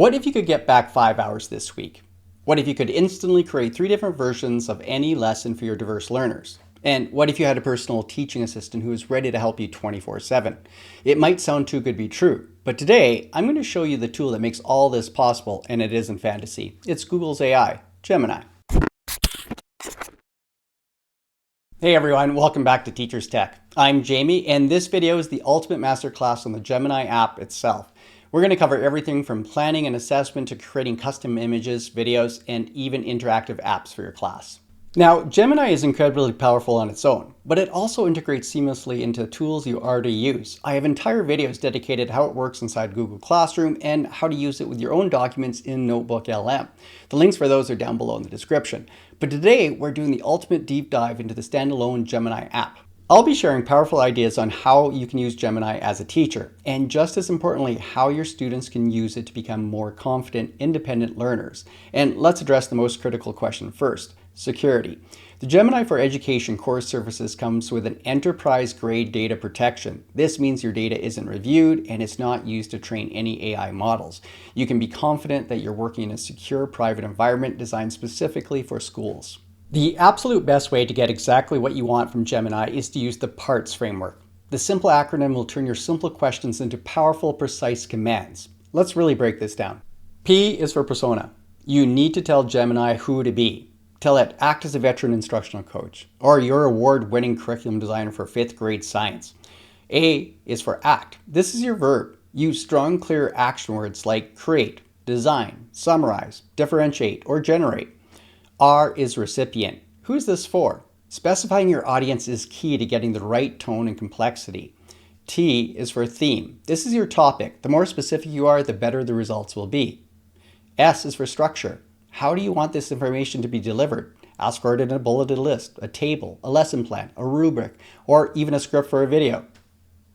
What if you could get back 5 hours this week? What if you could instantly create 3 different versions of any lesson for your diverse learners? And what if you had a personal teaching assistant who is ready to help you 24/7? It might sound too good to be true, but today I'm going to show you the tool that makes all this possible, and it isn't fantasy. It's Google's AI, Gemini. Hey everyone, welcome back to Teachers Tech. I'm Jamie, and this video is the ultimate masterclass on the Gemini app itself. We're going to cover everything from planning and assessment to creating custom images, videos, and even interactive apps for your class. Now, Gemini is incredibly powerful on its own, but it also integrates seamlessly into tools you already use. I have entire videos dedicated to how it works inside Google Classroom and how to use it with your own documents in Notebook LM. The links for those are down below in the description. But today, we're doing the ultimate deep dive into the standalone Gemini app. I'll be sharing powerful ideas on how you can use Gemini as a teacher, and just as importantly, how your students can use it to become more confident, independent learners. And let's address the most critical question first, security. The Gemini for Education core services comes with an enterprise-grade data protection. This means your data isn't reviewed and it's not used to train any AI models. You can be confident that you're working in a secure private environment designed specifically for schools. The absolute best way to get exactly what you want from Gemini is to use the PARTS framework. The simple acronym will turn your simple questions into powerful, precise commands. Let's really break this down. P is for persona. You need to tell Gemini who to be. Tell it, act as a veteran instructional coach, or your award-winning curriculum designer for 5th grade science. A is for act. This is your verb. Use strong, clear action words like create, design, summarize, differentiate, or generate. R is recipient. Who is this for? Specifying your audience is key to getting the right tone and complexity. T is for theme. This is your topic. The more specific you are, the better the results will be. S is for structure. How do you want this information to be delivered? Ask for it in a bulleted list, a table, a lesson plan, a rubric, or even a script for a video.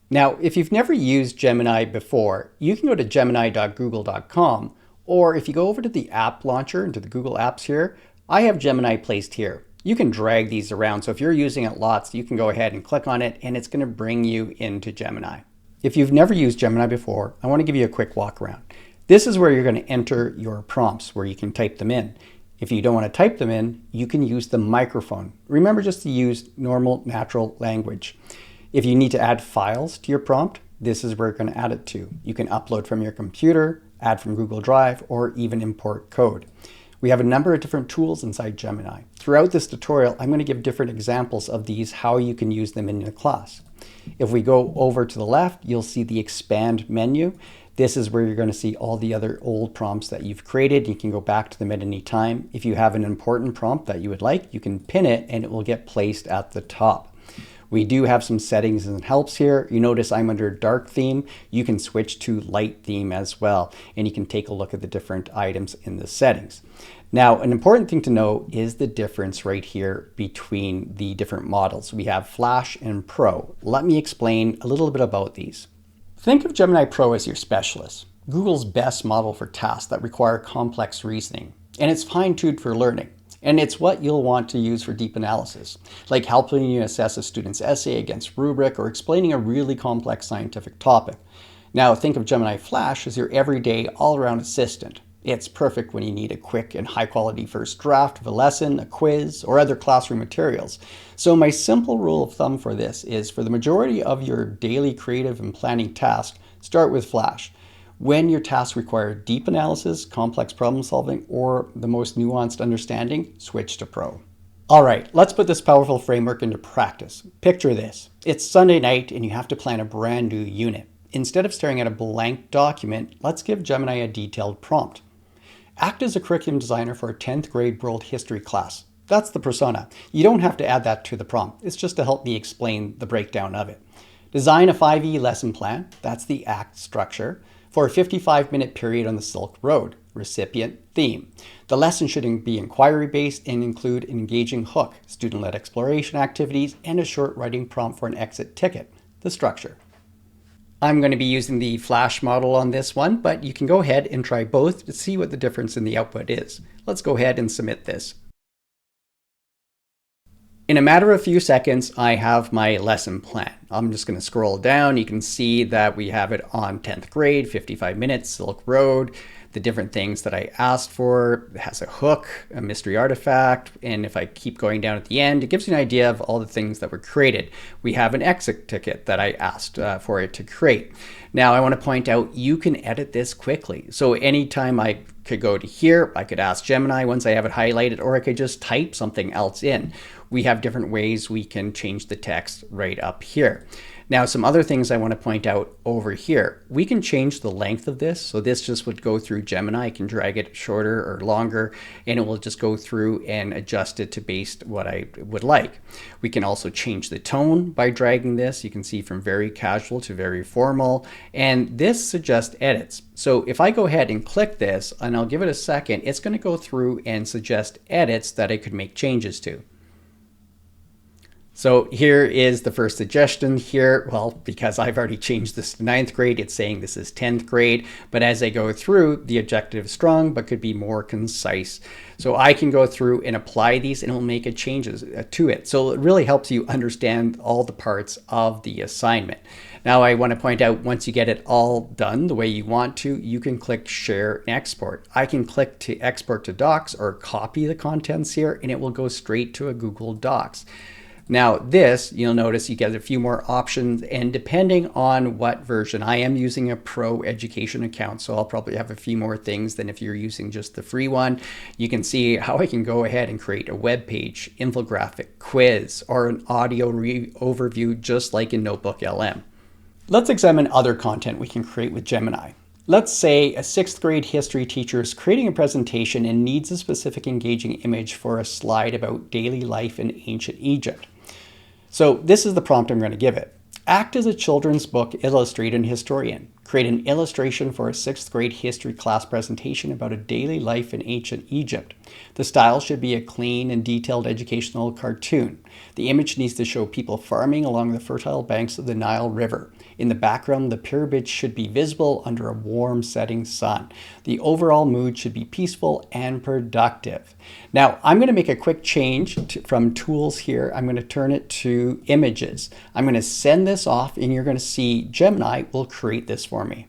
Now, if you've never used Gemini before, you can go to gemini.google.com, or if you go over to the app launcher, into the Google apps here, I have Gemini placed here. You can drag these around, so if you're using it lots, you can go ahead and click on it, and it's going to bring you into Gemini. If you've never used Gemini before, I want to give you a quick walk around. This is where you're going to enter your prompts, where you can type them in. If you don't want to type them in, you can use the microphone. Remember just to use normal, natural language. If you need to add files to your prompt, this is where you're going to add it to. You can upload from your computer, add from Google Drive, or even import code. We have a number of different tools inside Gemini. Throughout this tutorial, I'm going to give different examples of these, how you can use them in your class. If we go over to the left, you'll see the expand menu. This is where you're going to see all the other old prompts that you've created. You can go back to them at any time. If you have an important prompt that you would like, you can pin it and it will get placed at the top. We do have some settings and helps here. You notice I'm under dark theme. You can switch to light theme as well, and you can take a look at the different items in the settings. Now, an important thing to know is the difference right here between the different models. We have Flash and Pro. Let me explain a little bit about these. Think of Gemini Pro as your specialist, Google's best model for tasks that require complex reasoning, and it's fine-tuned for learning. And it's what you'll want to use for deep analysis, like helping you assess a student's essay against rubric or explaining a really complex scientific topic. Now think of Gemini Flash as your everyday all-around assistant. It's perfect when you need a quick and high-quality first draft of a lesson, a quiz, or other classroom materials. So my simple rule of thumb for this is, for the majority of your daily creative and planning tasks, start with Flash. When your tasks require deep analysis, complex problem solving, or the most nuanced understanding, switch to Pro. All right, let's put this powerful framework into practice. Picture this. It's Sunday night and you have to plan a brand new unit. Instead of staring at a blank document, let's give Gemini a detailed prompt. Act as a curriculum designer for a 10th grade world history class. That's the persona. You don't have to add that to the prompt. It's just to help me explain the breakdown of it. Design a 5E lesson plan. That's the act structure. For a 55-minute period on the Silk Road. Recipient, theme. The lesson should be inquiry-based and include an engaging hook, student-led exploration activities, and a short writing prompt for an exit ticket. The structure. I'm going to be using the Flash model on this one, but you can go ahead and try both to see what the difference in the output is. Let's go ahead and submit this. In a matter of a few seconds, I have my lesson plan. I'm just going to scroll down. You can see that we have it on 10th grade, 55 minutes, Silk Road. the different things that I asked for. It has a hook, a mystery artifact, and if I keep going down at the end, it gives you an idea of all the things that were created. We have an exit ticket that I asked for it to create. Now I want to point out you can edit this quickly. So anytime I could go to here, I could ask Gemini once I have it highlighted, or I could just type something else in. We have different ways we can change the text right up here. Now, some other things I want to point out over here. We can change the length of this. So this just would go through Gemini. I can drag it shorter or longer, and it will just go through and adjust it to based what I would like. We can also change the tone by dragging this. You can see from very casual to very formal, and this suggests edits. So if I go ahead and click this, and I'll give it a second, it's going to go through and suggest edits that I could make changes to. So here is the first suggestion here. Well, because I've already changed this to 9th grade, it's saying this is 10th grade. But as I go through, the objective is strong, but could be more concise. So I can go through and apply these, and it will make changes to it. So it really helps you understand all the parts of the assignment. Now I want to point out, once you get it all done the way you want to, you can click Share and Export. I can click to export to Docs or copy the contents here, and it will go straight to a Google Docs. Now this, you'll notice you get a few more options, and depending on what version, I am using a pro education account, so I'll probably have a few more things than if you're using just the free one. You can see how I can go ahead and create a web page, infographic, quiz, or an audio overview, just like in Notebook LM. Let's examine other content we can create with Gemini. Let's say a 6th grade history teacher is creating a presentation and needs a specific engaging image for a slide about daily life in ancient Egypt. So this is the prompt I'm going to give it. Act as a children's book illustrator and historian. Create an illustration for a 6th grade history class presentation about a daily life in ancient Egypt. The style should be a clean and detailed educational cartoon. The image needs to show people farming along the fertile banks of the Nile River. In the background, the pyramids should be visible under a warm setting sun. The overall mood should be peaceful and productive. Now, I'm going to make a quick change from tools here. I'm going to turn it to images. I'm going to send this off, and you're going to see Gemini will create this for me.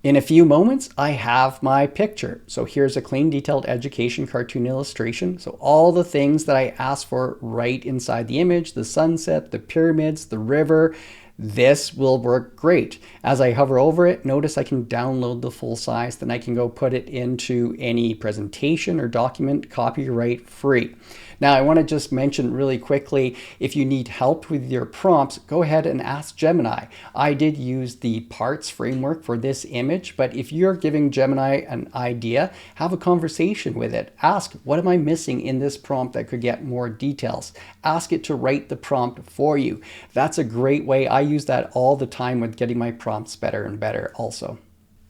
In a few moments, I have my picture. So here's a clean, detailed education cartoon illustration. So all the things that I asked for right inside the image, the sunset, the pyramids, the river, this will work great. As I hover over it, notice I can download the full size, then I can go put it into any presentation or document, copyright free. Now I want to just mention really quickly, if you need help with your prompts, go ahead and ask Gemini. I did use the parts framework for this image, but if you're giving Gemini an idea, have a conversation with it. Ask, what am I missing in this prompt that could get more details? Ask it to write the prompt for you. That's a great way. I use that all the time with getting my prompts better and better also.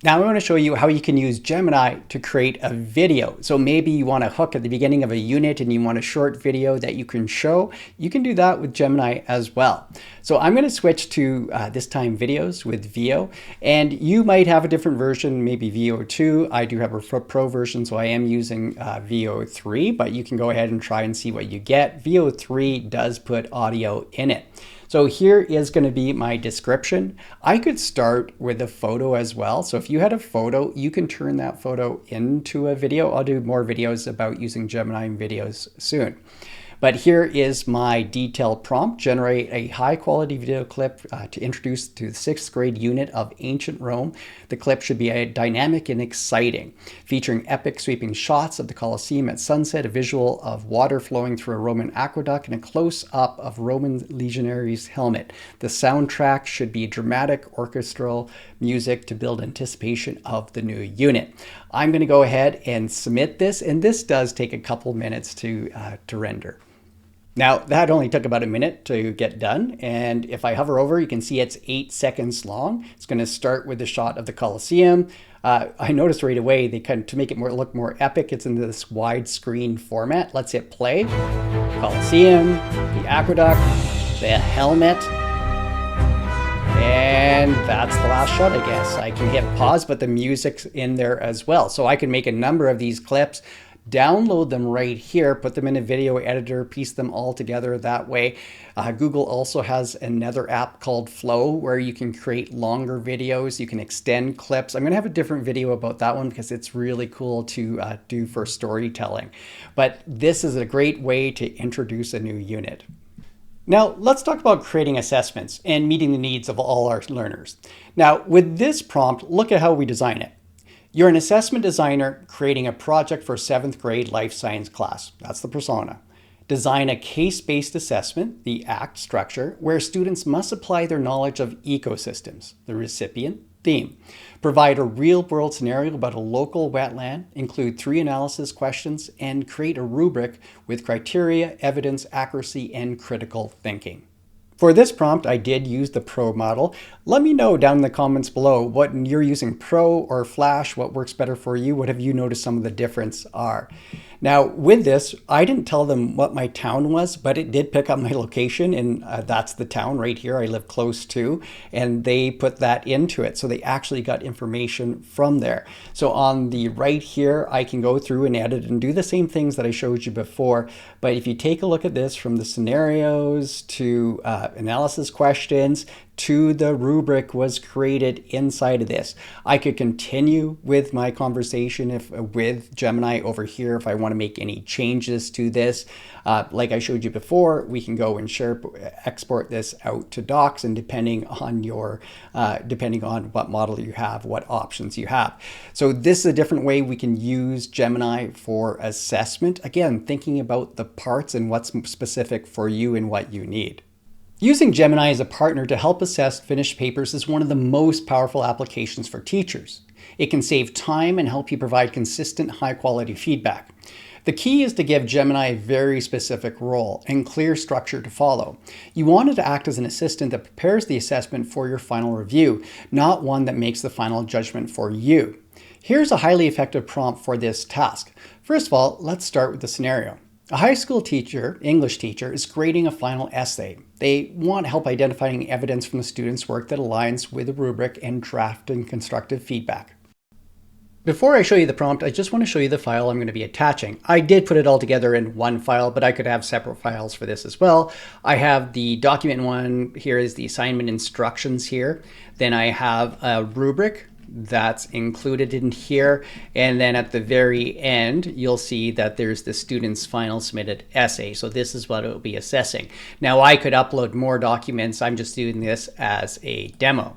Now I want to show you how you can use Gemini to create a video. So maybe you want a hook at the beginning of a unit and you want a short video that you can show. You can do that with Gemini as well. So I'm going to switch to this time videos with VO, and you might have a different version, maybe VO2. I do have a pro version, so I am using VO3, but you can go ahead and try and see what you get. VO3 does put audio in it. So here is going to be my description. I could start with a photo as well. So if you had a photo, you can turn that photo into a video. I'll do more videos about using Gemini videos soon. But here is my detailed prompt. Generate a high quality video clip to introduce to the 6th grade unit of ancient Rome. The clip should be dynamic and exciting, featuring epic sweeping shots of the Colosseum at sunset, a visual of water flowing through a Roman aqueduct, and a close-up of Roman legionary's helmet. The soundtrack should be dramatic orchestral music to build anticipation of the new unit. I'm going to go ahead and submit this, and this does take a couple minutes to render. Now that only took about a minute to get done, and if I hover over, you can see it's 8 seconds long. It's going to start with the shot of the Colosseum. I noticed right away they to make it look more epic, it's in this widescreen format. Let's hit play. Colosseum, the aqueduct, the helmet, and that's the last shot, I guess. I can hit pause, but the music's in there as well. So I can make a number of these clips, download them right here, put them in a video editor, piece them all together that way. Google also has another app called Flow where you can create longer videos. You can extend clips. I'm going to have a different video about that one because it's really cool to do for storytelling. But this is a great way to introduce a new unit. Now, let's talk about creating assessments and meeting the needs of all our learners. Now, with this prompt, look at how we design it. You're an assessment designer creating a project for 7th grade life science class. That's the persona. Design a case-based assessment, the ACT structure, where students must apply their knowledge of ecosystems, the recipient theme. Provide a real-world scenario about a local wetland, include 3 analysis questions, and create a rubric with criteria, evidence, accuracy, and critical thinking. For this prompt, I did use the Pro model. Let me know down in the comments below what you're using, Pro or Flash, what works better for you, what have you noticed some of the difference are. Now with this, I didn't tell them what my town was, but it did pick up my location, and that's the town right here I live close to, and they put that into it. So they actually got information from there. So on the right here, I can go through and edit and do the same things that I showed you before. But if you take a look at this, from the scenarios to analysis questions to the rubric was created inside of this. I could continue with my conversation with Gemini over here if I want to make any changes to this. Like I showed you before, we can go and export this out to docs, and depending on what model you have, what options you have. So this is a different way we can use Gemini for assessment. Again, thinking about the parts and what's specific for you and what you need. Using Gemini as a partner to help assess finished papers is one of the most powerful applications for teachers. It can save time and help you provide consistent, high-quality feedback. The key is to give Gemini a very specific role and clear structure to follow. You want it to act as an assistant that prepares the assessment for your final review, not one that makes the final judgment for you. Here's a highly effective prompt for this task. First of all, let's start with the scenario. A high school teacher, English teacher, is grading a final essay. They want help identifying evidence from the student's work that aligns with the rubric and drafting constructive feedback. Before I show you the prompt, I just want to show you the file I'm going to be attaching. I did put it all together in one file, but I could have separate files for this as well. I have the document one. Here is the assignment instructions here. Then I have a rubric that's included in here, and then at the very end you'll see that there's the student's final submitted essay. So this is what it will be assessing. Now I could upload more documents. I'm just doing this as a demo.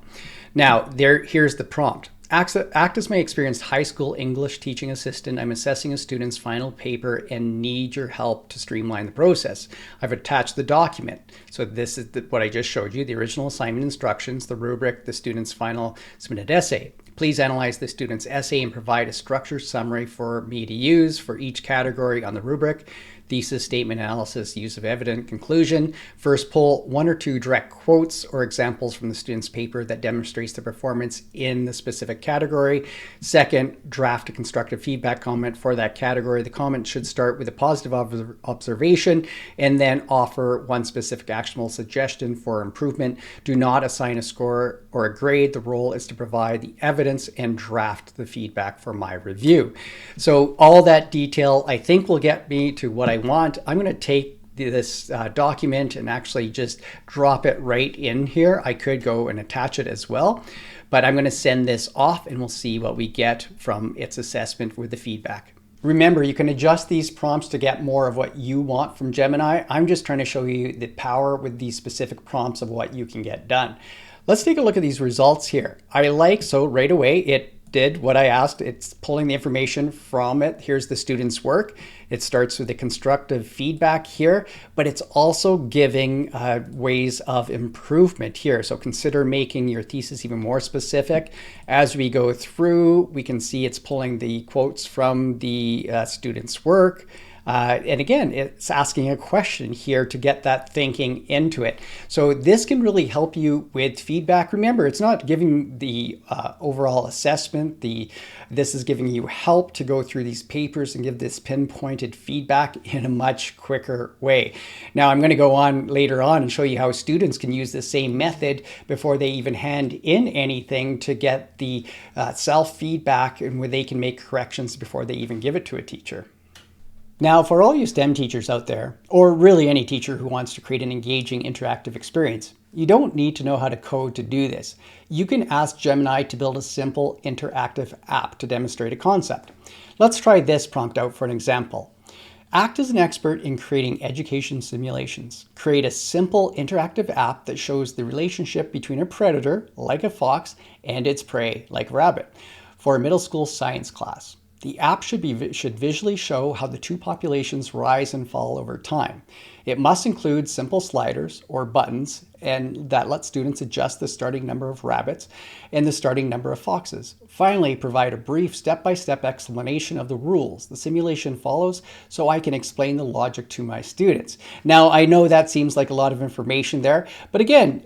Now here's the prompt. Act as my experienced high school English teaching assistant. I'm assessing a student's final paper and need your help to streamline the process. I've attached the document. So this is what I just showed you, the original assignment instructions, the rubric, the student's final submitted essay. Please analyze the student's essay and provide a structured summary for me to use for each category on the rubric. Thesis, statement, analysis, use of evidence, conclusion. First, pull 1 or 2 direct quotes or examples from the student's paper that demonstrates the performance in the specific category. Second, draft a constructive feedback comment for that category. The comment should start with a positive observation and then offer one specific actionable suggestion for improvement. Do not assign a score or a grade. The role is to provide the evidence and draft the feedback for my review. So all that detail I think will get me to what I want. I'm going to take this document and actually just drop it right in here. I could go and attach it as well, but I'm going to send this off and we'll see what we get from its assessment with the feedback. Remember, you can adjust these prompts to get more of what you want from Gemini. I'm just trying to show you the power with these specific prompts of what you can get done. Let's take a look at these results here. So right away, it did what I asked. It's pulling the information from it. Here's the student's work. It starts with the constructive feedback here, but it's also giving ways of improvement here. So consider making your thesis even more specific. As we go through, we can see it's pulling the quotes from the student's work. And again, it's asking a question here to get that thinking into it. So this can really help you with feedback. Remember, it's not giving the overall assessment. This is giving you help to go through these papers and give this pinpointed feedback in a much quicker way. Now, I'm going to go on later on and show you how students can use the same method before they even hand in anything to get the self-feedback and where they can make corrections before they even give it to a teacher. Now, for all you STEM teachers out there, or really any teacher who wants to create an engaging interactive experience, you don't need to know how to code to do this. You can ask Gemini to build a simple interactive app to demonstrate a concept. Let's try this prompt out for an example. Act as an expert in creating education simulations. Create a simple interactive app that shows the relationship between a predator, like a fox, and its prey, like a rabbit, for a middle school science class. The app should visually show how the two populations rise and fall over time. It must include simple sliders or buttons and that let students adjust the starting number of rabbits and the starting number of foxes. Finally, provide a brief step-by-step explanation of the rules the simulation follows so I can explain the logic to my students. Now, I know that seems like a lot of information there, but again,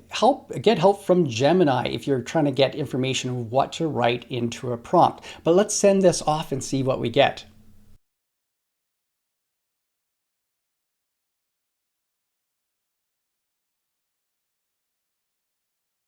get help from Gemini if you're trying to get information on what to write into a prompt. But let's send this off and see what we get.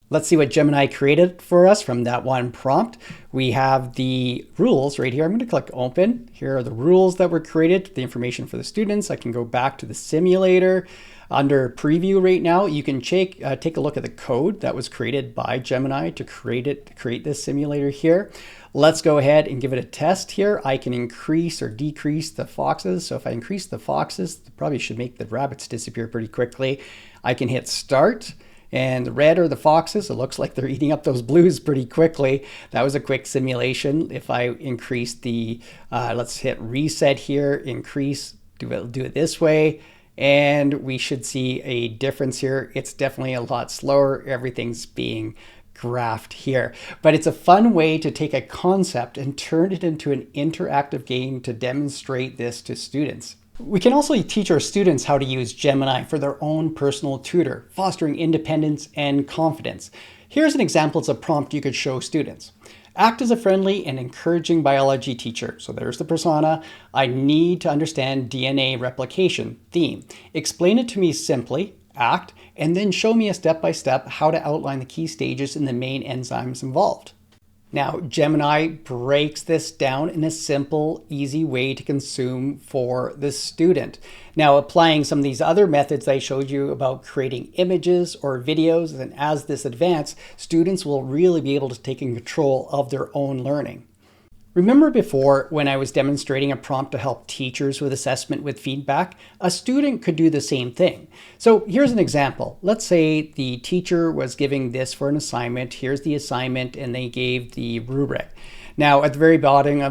Let's see what Gemini created for us from that one prompt. We have the rules right here. I'm going to click open. Here are the rules that were created, the information for the students. I can go back to the simulator. Under preview right now, you can take a look at the code that was created by Gemini to create this simulator here. Let's go ahead and give it a test here. I can increase or decrease the foxes. So if I increase the foxes, probably should make the rabbits disappear pretty quickly. I can hit start. And the red are the foxes. It looks like they're eating up those blues pretty quickly. That was a quick simulation. If I increase the, let's hit reset here, increase, do it this way. And we should see a difference here. It's definitely a lot slower. Everything's being graphed here. But it's a fun way to take a concept and turn it into an interactive game to demonstrate this to students. We can also teach our students how to use Gemini for their own personal tutor, fostering independence and confidence. Here's an example of a prompt you could show students. Act as a friendly and encouraging biology teacher. So there's the persona. I need to understand DNA replication theme. Explain it to me simply, act, and then show me a step-by-step how to outline the key stages and the main enzymes involved. Now, Gemini breaks this down in a simple, easy way to consume for the student. Now, applying some of these other methods I showed you about creating images or videos, and as this advances, students will really be able to take control of their own learning. Remember before when I was demonstrating a prompt to help teachers with assessment with feedback? A student could do the same thing. So here's an example. Let's say the teacher was giving this for an assignment. Here's the assignment and they gave the rubric. Now at the very bottom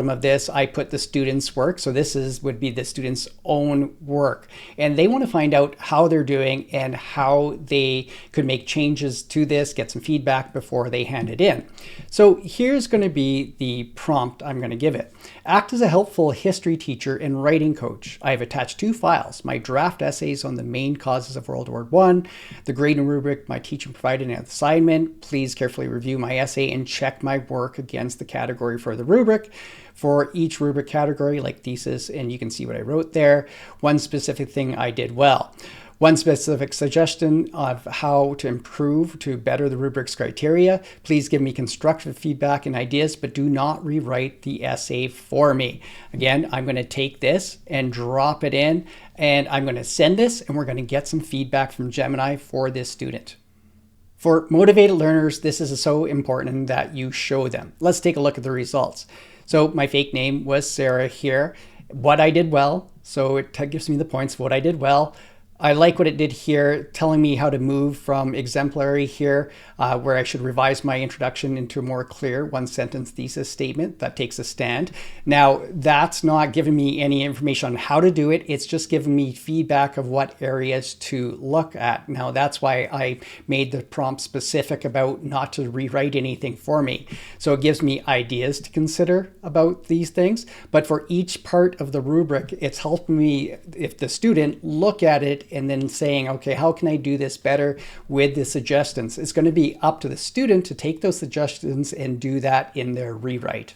of this, I put the student's work. So this would be the student's own work. And they want to find out how they're doing and how they could make changes to this, get some feedback before they hand it in. So here's going to be the prompt I'm going to give it. Act as a helpful history teacher and writing coach. I have attached two files, my draft essays on the main causes of World War I, the grade and rubric my teacher provided an assignment. Please carefully review my essay and check my work against the category for the rubric. For each rubric category, like thesis, and you can see what I wrote there. One specific thing I did well. One specific suggestion of how to improve to better the rubric's criteria. Please give me constructive feedback and ideas, but do not rewrite the essay for me. Again, I'm going to take this and drop it in, and I'm going to send this, and we're going to get some feedback from Gemini for this student. For motivated learners, this is so important that you show them. Let's take a look at the results. So my fake name was Sarah here. What I did well, so it gives me the points of what I did well. I like what it did here, telling me how to move from exemplary here, where I should revise my introduction into a more clear one-sentence thesis statement that takes a stand. Now, that's not giving me any information on how to do it. It's just giving me feedback of what areas to look at. Now, that's why I made the prompt specific about not to rewrite anything for me. So it gives me ideas to consider about these things. But for each part of the rubric, it's helping me, if the student, look at it and then saying, okay, how can I do this better with the suggestions? It's going to be up to the student to take those suggestions and do that in their rewrite.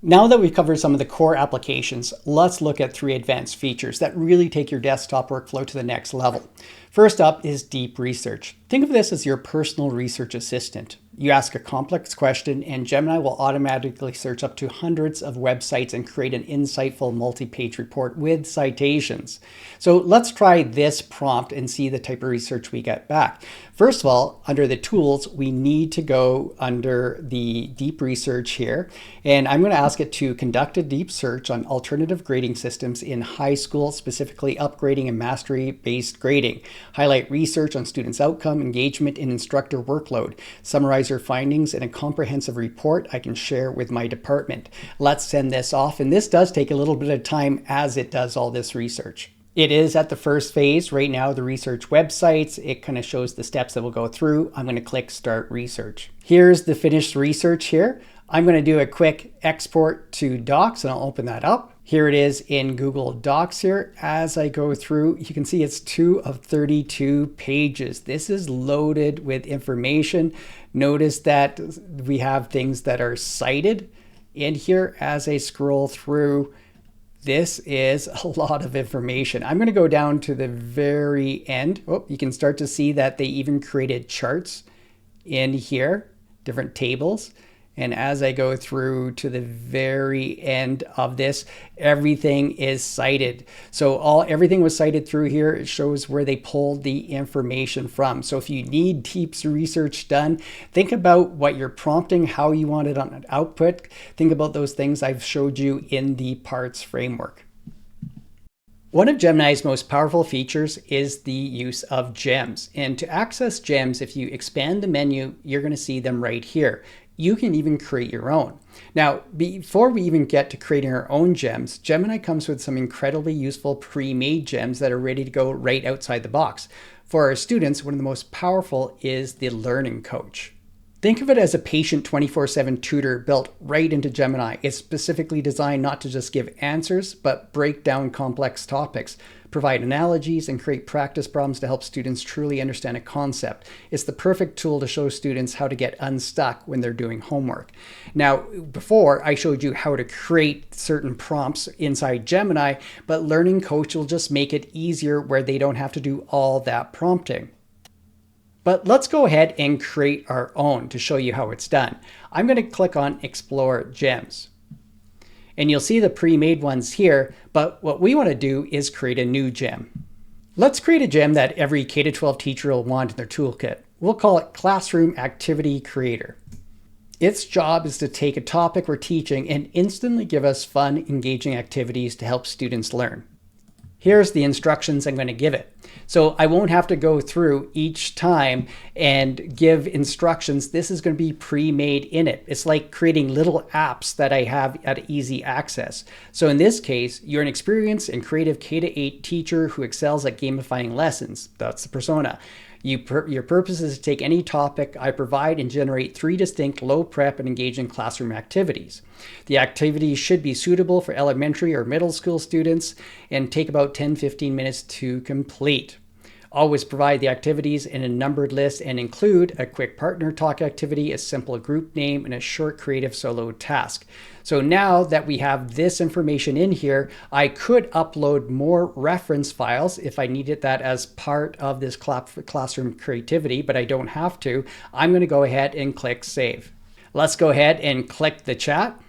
Now that we've covered some of the core applications, let's look at 3 advanced features that really take your desktop workflow to the next level. First up is deep research. Think of this as your personal research assistant. You ask a complex question and Gemini will automatically search up to hundreds of websites and create an insightful multi-page report with citations. So let's try this prompt and see the type of research we get back. First of all, under the tools, we need to go under the deep research here. And I'm going to ask it to conduct a deep search on alternative grading systems in high school, specifically upgrading and mastery-based grading. Highlight research on students' outcome, engagement, and instructor workload. Summarize your findings in a comprehensive report I can share with my department. Let's send this off. And this does take a little bit of time as it does all this research. It is at the first phase right now, the research websites. It kind of shows the steps that we'll go through. I'm going to click Start Research. Here's the finished research here. I'm going to do a quick export to Docs and I'll open that up. Here it is in Google Docs here. As I go through, you can see it's 2 of 32 pages. This is loaded with information. Notice that we have things that are cited in here as I scroll through. This is a lot of information. I'm going to go down to the very end. Oh, you can start to see that they even created charts in here, different tables. And as I go through to the very end of this, everything is cited. So everything was cited through here. It shows where they pulled the information from. So if you need deep research done, think about what you're prompting, how you want it on an output. Think about those things I've showed you in the parts framework. One of Gemini's most powerful features is the use of gems. And to access gems, if you expand the menu, you're going to see them right here. You can even create your own. Now, before we even get to creating our own gems, Gemini comes with some incredibly useful pre-made gems that are ready to go right outside the box. For our students, one of the most powerful is the Learning Coach. Think of it as a patient 24/7 tutor built right into Gemini. It's specifically designed not to just give answers, but break down complex topics, provide analogies, and create practice problems to help students truly understand a concept. It's the perfect tool to show students how to get unstuck when they're doing homework. Now, before I showed you how to create certain prompts inside Gemini, but Learning Coach will just make it easier where they don't have to do all that prompting. But let's go ahead and create our own to show you how it's done. I'm going to click on Explore Gems. And you'll see the pre-made ones here, but what we want to do is create a new gem. Let's create a gem that every K-12 teacher will want in their toolkit. We'll call it Classroom Activity Creator. Its job is to take a topic we're teaching and instantly give us fun, engaging activities to help students learn. Here's the instructions I'm going to give it. So I won't have to go through each time and give instructions. This is going to be pre-made in it. It's like creating little apps that I have at easy access. So in this case, you're an experienced and creative K-8 teacher who excels at gamifying lessons. That's the persona. Your purpose is to take any topic I provide and generate 3 distinct low prep and engaging classroom activities. The activities should be suitable for elementary or middle school students and take about 10-15 minutes to complete. Always provide the activities in a numbered list and include a quick partner talk activity, a simple group name, and a short creative solo task. So now that we have this information in here, I could upload more reference files if I needed that as part of this classroom creativity, but I don't have to. I'm going to go ahead and click Save. Let's go ahead and click the chat.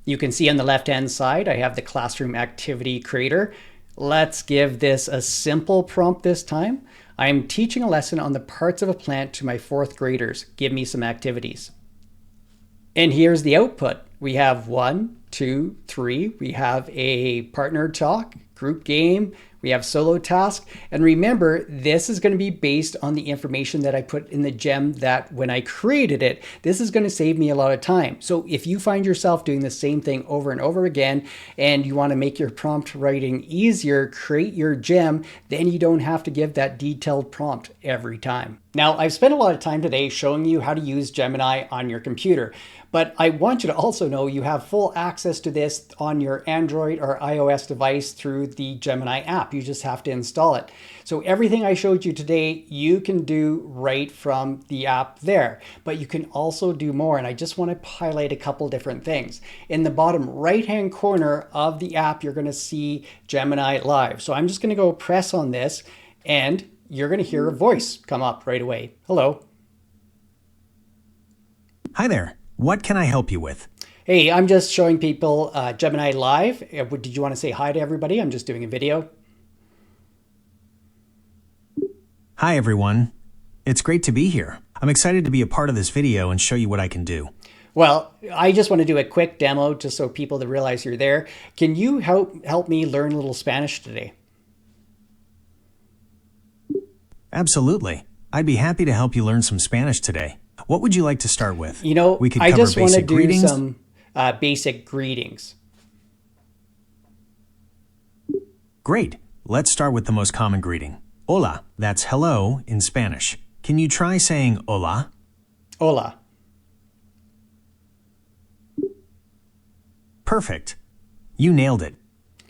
You can see on the left-hand side, I have the Classroom Activity Creator. Let's give this a simple prompt this time. I am teaching a lesson on the parts of a plant to my 4th graders. Give me some activities. And here's the output. We have 1, 2, 3. We have a partner talk, group game. We have solo task. And remember, this is going to be based on the information that I put in the gem that when I created it, this is going to save me a lot of time. So if you find yourself doing the same thing over and over again, and you want to make your prompt writing easier, create your gem, then you don't have to give that detailed prompt every time. Now, I've spent a lot of time today showing you how to use Gemini on your computer, but I want you to also know you have full access to this on your Android or iOS device through the Gemini app. You just have to install it. So everything I showed you today, you can do right from the app there, but you can also do more. And I just want to highlight a couple different things. In the bottom right-hand corner of the app, you're going to see Gemini Live. So I'm just going to go press on this and you're going to hear a voice come up right away. Hello. Hi there. What can I help you with? Hey, I'm just showing people Gemini Live. Did you want to say hi to everybody? I'm just doing a video. Hi, everyone. It's great to be here. I'm excited to be a part of this video and show you what I can do. Well, I just want to do a quick demo just so people to realize you're there. Can you help me learn a little Spanish today? Absolutely. I'd be happy to help you learn some Spanish today. What would you like to start with? We could cover just want to basic do greetings. some basic greetings. Great. Let's start with the most common greeting. Hola, that's hello in Spanish. Can you try saying hola? Hola. Perfect. You nailed it.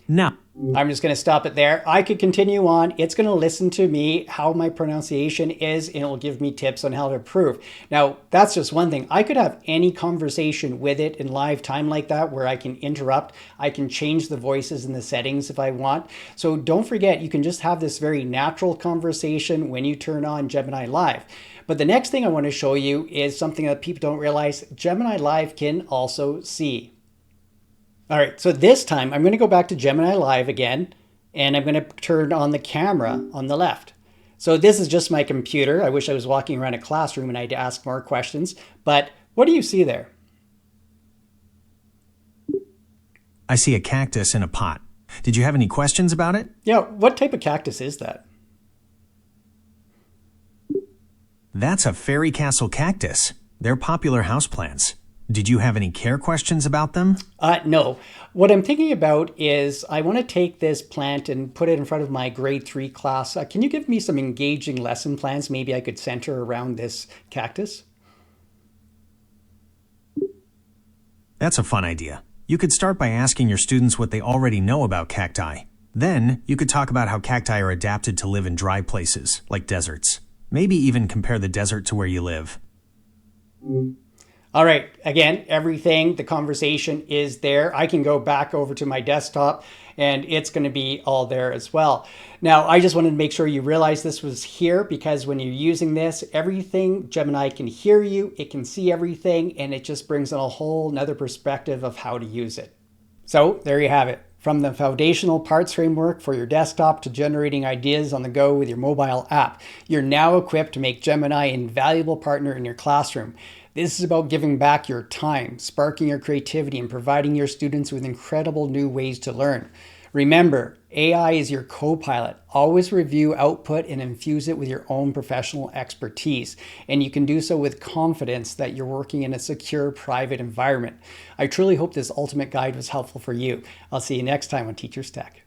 Now, I'm just going to stop it there. I could continue on. It's going to listen to me, how my pronunciation is, and it will give me tips on how to improve. Now, that's just one thing. I could have any conversation with it in live time like that where I can interrupt. I can change the voices and the settings if I want. So don't forget, you can just have this very natural conversation when you turn on Gemini Live. But the next thing I want to show you is something that people don't realize. Gemini Live can also see. All right, so this time I'm going to go back to Gemini Live again, and I'm going to turn on the camera on the left. So this is just my computer. I wish I was walking around a classroom and I'd ask more questions, but what do you see there? I see a cactus in a pot. Did you have any questions about it? Yeah, what type of cactus is that? That's a fairy castle cactus. They're popular houseplants. Did you have any care questions about them? No. What I'm thinking about is I want to take this plant and put it in front of my grade 3 class. Can you give me some engaging lesson plans? Maybe I could center around this cactus. That's a fun idea. You could start by asking your students what they already know about cacti. Then, you could talk about how cacti are adapted to live in dry places, like deserts. Maybe even compare the desert to where you live. All right, again, everything, the conversation is there. I can go back over to my desktop and it's going to be all there as well. Now, I just wanted to make sure you realize this was here because when you're using this, everything, Gemini can hear you, it can see everything, and it just brings in a whole nother perspective of how to use it. So there you have it. From the foundational parts framework for your desktop to generating ideas on the go with your mobile app, you're now equipped to make Gemini an invaluable partner in your classroom. This is about giving back your time, sparking your creativity, and providing your students with incredible new ways to learn. Remember, AI is your co-pilot. Always review output and infuse it with your own professional expertise. And you can do so with confidence that you're working in a secure, private environment. I truly hope this ultimate guide was helpful for you. I'll see you next time on Teachers Tech.